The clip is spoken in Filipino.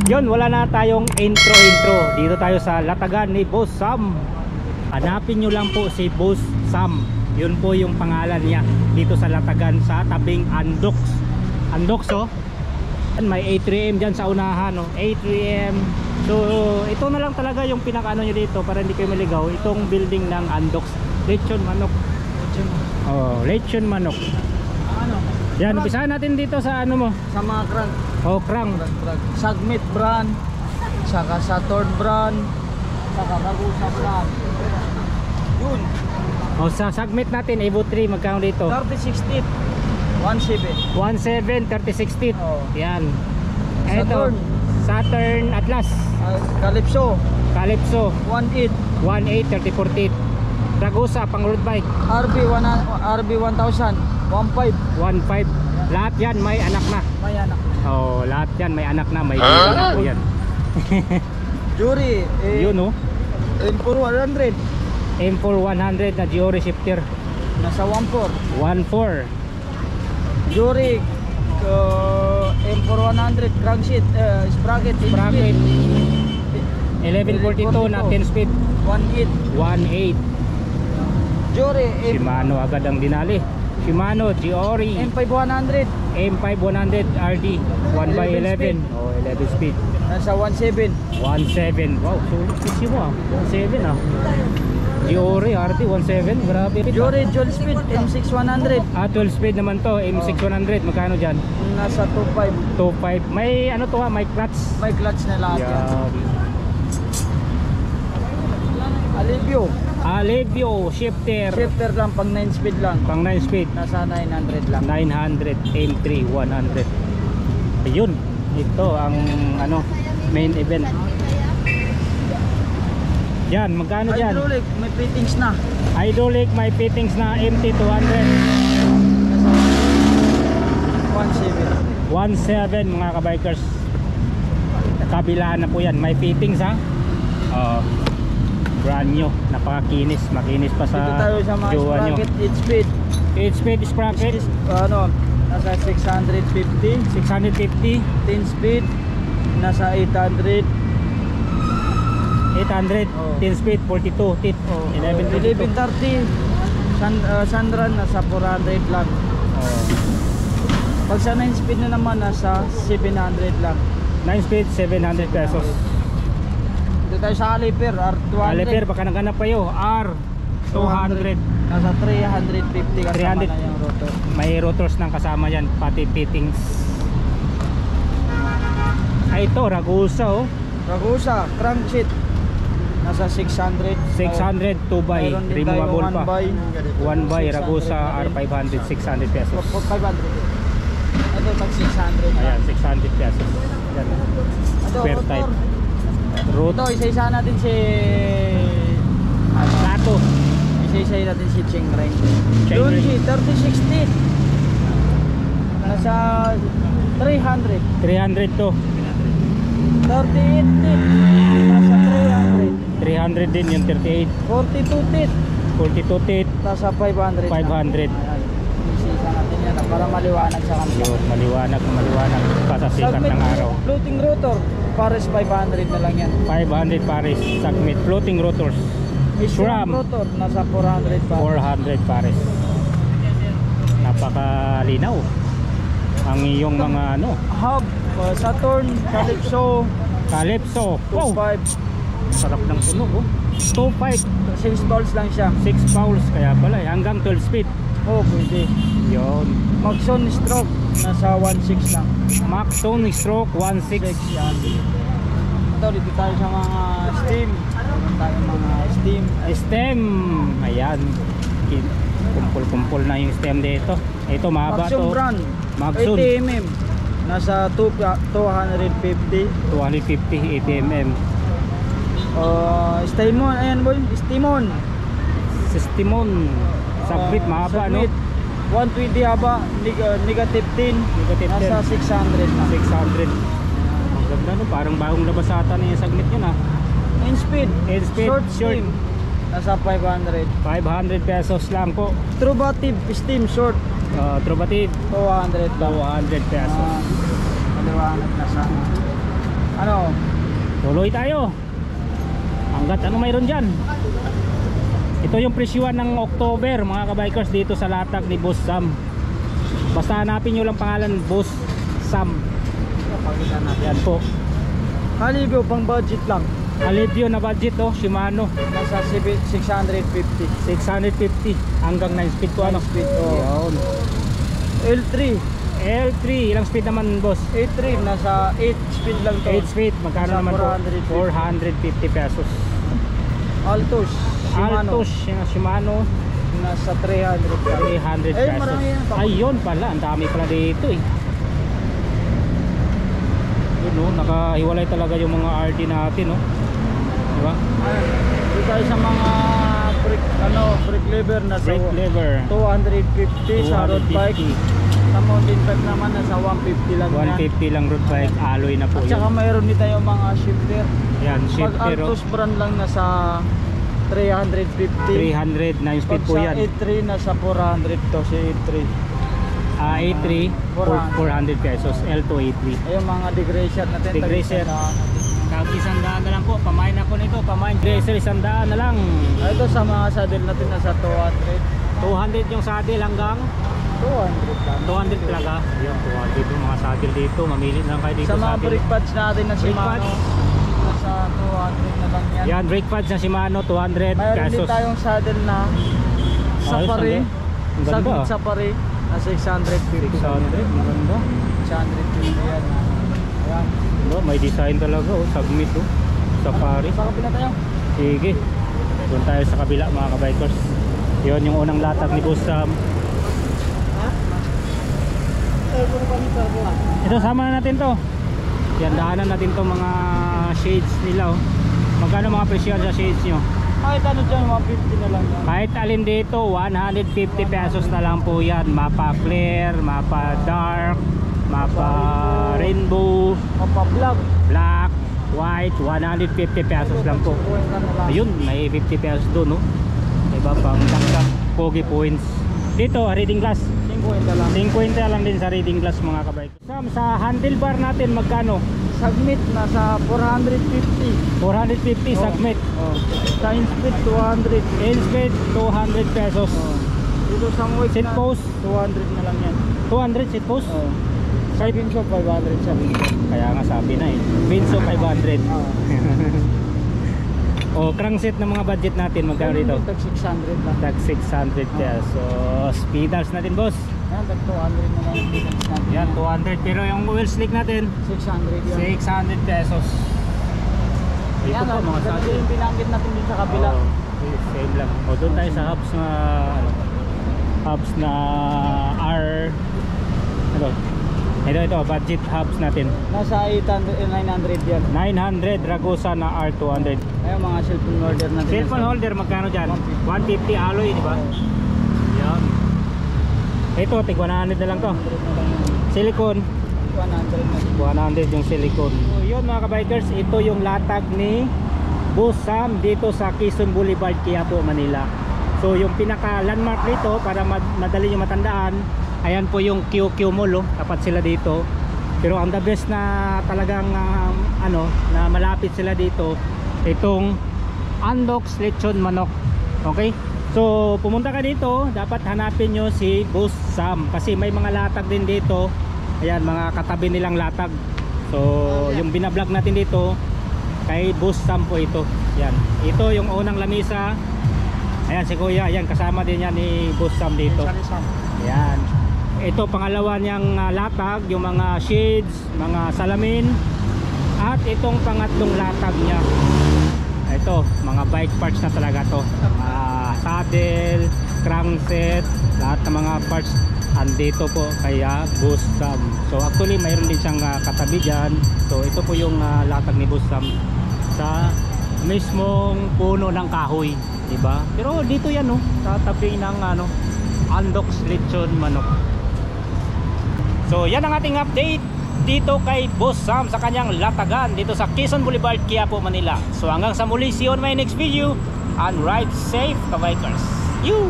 Yun, wala na tayong intro. Dito tayo sa latagan ni Boss Sam. Hanapin nyo lang po si Boss Sam. Yun po yung pangalan niya dito sa latagan sa tabing Andox. Andox, oh. May A3M dyan sa unahan, oh. A3M. So ito na lang talaga yung pinakaano nyo dito para hindi kayo maligaw. Itong building ng Andox. Lechon manok. Oh, lechon manok. Ano? Yan, umpisahan natin dito sa ano mo? Sa mga crank. Oh, krang. Sagmit brand, saka Saturn brand, saka Ragusa brand. Yun. Oh, sa segment natin Evo 3 magkano dito? 3060 17. 17 30 60. Oh. Yan. Saturn. Ito, Saturn Atlas. Calypso Calypso 18. 18 30 40. Ragusa pang road bike RB 1000 15. 15. Lahat yan may anak na. May anak. Oh, lahat yan may anak na, may bibig na po yan. Jury Yun, oh. M4 100 M4 100 na Giori shifter. nasa 14. 14. Jury M4 100 crankshaft sprocket Bracket 1142 na 10 speed. 18. 18. Jury Shimano agad ang dinali. Shimano Giori M5 100 M5 100 RD 1x11. Oh, 11 speed. nasa 17. 17. Wow, sulit kasi mo, ah. 17, ah. Giori RD 17. Grabe. Jury dual speed M6 100 Ah, 12 speed naman to. M6 100. Magkano dyan? nasa 25. 2.5. May ano to, ha? May clutch. May clutch na lahat yan. Yan. Alivio Alevio shifter. shifter lang pang 9 speed lang, Pang 9 speed. nasa 900 lang. 900 M3 100. Ayun. Ito ang ano main event. Yan, magkano dyan? Hydraulic may fittings na, Hydraulic may fittings na MT 200. nasa 17. 17 mga kabikers. Kabilaan na po yan. May fittings, ha. Brand new. Napakakinis. Makinis pa sa Dito tayo sa mga jowa nyo. sprocket 8 speed. 8 speed sprocket. Ano, nasa 650. 650. 10 speed nasa 800. 800. Oh. 10 speed 42 teeth. 1122. 1130 Sandran nasa 400 lang. Pag sa 9 speed na naman nasa 700 lang. 9 speed 700 pesos. Dito tayo sa caliper R200. Caliper baka naghanap kayo. R200. Nasa 350 kasama 300. na yung rotor. May rotors nang kasama yan, pati fittings. Ay, ito Ragusa, oh. Ragusa crankshaft nasa 600. 600 2 by Mayroon din removable tayo pa. 1 by 600 Ragusa R500 600 pesos. 500. Ito tag 600. Ayan, 600 pesos. Yan. Ito Square rotor. type. Root. Ito isa-isa natin si Plato. isa-isa natin si Chengray. Chengray. Doon si 3060 nasa 300. 300 to. 38 teeth nasa 300. 300 din yung 38. 42 teeth 42 teeth. nasa 500. 500. Ayan. Isa-isa natin yan para maliwanag sa kanila. Yun, maliwanag pa sa sikat ng araw. Floating rotor pares 500 na lang yan. 500 pares. Sagmit. Floating rotors. Isram SRAM. rotor nasa 400 pa. 400 pares. Napakalinaw ang iyong mga ano. Hub Saturn Calypso Calypso. Wow, 25. sarap ng tunog, oh. 2.5. 6 stalls lang siya. 6 fouls kaya pala, hanggang 12 speed. Oh, pwede. Yun. Maxon stroke nasa 1.6 lang. Maxon stroke 1.6. 6 yan. Ito dito tayo sa mga steam. Meron tayo mga steam. Stem. Ayan. Kumpul-kumpul na yung stem dito. Ito mahaba Maxon to. brand. Maxon. 80 mm. Nasa 250. 250 ATMM. Stimon, ayan boy. Stimon. Sistemon. Sagbit mahaba, no? Sagbit. 120 haba, negative 10. Negative 10. Nasa 600 na. 600. Ang ganda, no? Parang bagong labas ata na yung saglit yun, ha? In speed. In speed, Short short. steam. Nasa 500. 500 pesos lang po. Trubative steam short. Trubative 200 lang. 200 pesos. Maliwanag na sa Ano? Tuloy tayo. Hanggat ano mayroon dyan. Ito yung presyuan ng October mga kabikers dito sa latag ni Boss Sam. Basta hanapin nyo lang pangalan Boss Sam. Yan po. Halibyo pang budget lang. Alivio na budget oh, Shimano. Nasa 650. 650 hanggang 9 speed ko ano. 9 speed, oh. Yan. L3. L3, ilang speed naman boss? A3, nasa 8 speed lang to. 8 speed, magkano Nasa naman po? 450. 450 pesos. Altos. Shimano. Altos, yung Shimano, Nasa 300. 300 Eh, pesos. marami yan. Ayun pala, ang dami pala dito eh. Yun oh, nakahiwalay talaga yung mga RD natin oh. Diba? Dito tayo sa mga brake lever na sa Brake lever 250 sa road bike. 250. Sa mountain bike naman nasa 150 lang yan. 150 lang road bike, alloy na po At saka yun. mayroon din tayong mga shifter. Yan, Pag shifter oh. Altos brand lang nasa 350. 300, 9 speed Pag po sa yan. A3 nasa 400 to si A3. A3, 400 pesos. L2 A3. Ayun mga degreaser natin. Degreaser. tag-100. Tag 100 na lang po, pamain ako nito, pamain. Dresser 100 na lang. Ito sa mga saddle natin nasa 200. 200 yung saddle hanggang 200 lang. 200 talaga. Yung 200 yung mga saddle dito, mamili na lang kayo dito Sa mga saddle. brake pads natin na Brake Shimano, pads. nasa 200 na lang yan. Yan, brake pads na Shimano, 200 Mayroon din pesos. tayong saddle na Safari, Ang ganda. Sagmit Safari, na 650. 600, ang ganda. 650 yan. Ayan. No, may design talaga oh, Sagmit oh. Safari. Sa kapila tayo. Sige. Doon tayo sa kabila mga kabikers. Yun yung unang latag ni Boss Sam. Ito sama na natin to. Yan, daanan natin to mga shades nila oh. Magkano mga presyo sa shades nyo? Kahit ano dyan, 150 na lang yan. Kahit alin dito, 150 pesos na lang po yan. Mapa clear, mapa dark, mapa rainbow, Mapa-vlog. black, white, 150 pesos lang po. Ayun, may 50 pesos doon no. Diba pang dagdag pogi points. Dito, reading glass 50 lang. 50 lang din sa reading glass mga kabike. Sam, sa handlebar natin magkano? Sagmit, nasa 450. 450 Sagmit. Oh. Sa in-speed, 200. In-speed 200 pesos. Oh. Dito sa Muwik Seat na, post 200 na lang yan. 200 seat post. Oh. Sa Binso, 500 siya. Kaya nga sabi na eh. Binso 500. Oh. O crankset ng mga budget natin magkano dito? Tag 600 lang. Tag 600 pesos. Pedals natin boss. Yan, tag 200 na lang yung bills natin. Yan 200 pero yung wheel slick natin 600 yan. 600 pesos. Dito Yan, po mga ganun saddle. yung binanggit natin din sa kabila. Oo, same lang. O doon tayo sa hubs na ano, hubs na R ano, ito budget hubs natin. Nasa 800, 900 yan. 900 Ragusa na R200. Ayun mga cellphone holder natin. Cellphone holder magkano dyan? 150 alloy di ba? Yan. Ito tig 100 na lang to. 100 na lang yun. Silicone 100 na. 100 yung silicone. So, yun mga kabikers, ito yung latag ni Boss Sam dito sa Quezon Boulevard, Quiapo, Manila. So yung pinaka landmark dito para madali nyo matandaan, ayan po yung QQ Mall oh. Tapat sila dito. Pero ang the best na talagang ano, na malapit sila dito, itong Andox Lechon Manok. Okay? So pumunta ka dito, dapat hanapin nyo si Boss Sam kasi may mga latag din dito. Ayan, mga katabi nilang latag. So yung binablog natin dito kay Boss Sam po ito. Yan. Ito yung unang lamisa. Ayan si Kuya, ayan kasama din yan ni Boss Sam dito. Ayan. Ito pangalawa niyang latag, yung mga shades, mga salamin. At itong pangatlong latag niya. Ito, mga bike parts na talaga to. Saddle, crankset, lahat ng mga parts andito po kaya Boss Sam. So actually mayroon din siyang katabi dyan. So ito po yung latag ni Boss Sam sa mismong puno ng kahoy, diba? Pero dito yan oh, sa tabi ng ano, Andox Lechon Manok. So yan ang ating update dito kay Boss Sam sa kanyang latagan dito sa Quezon Boulevard, Quiapo, Manila. So hanggang sa muli, see you on my next video and ride safe, kabikers. You!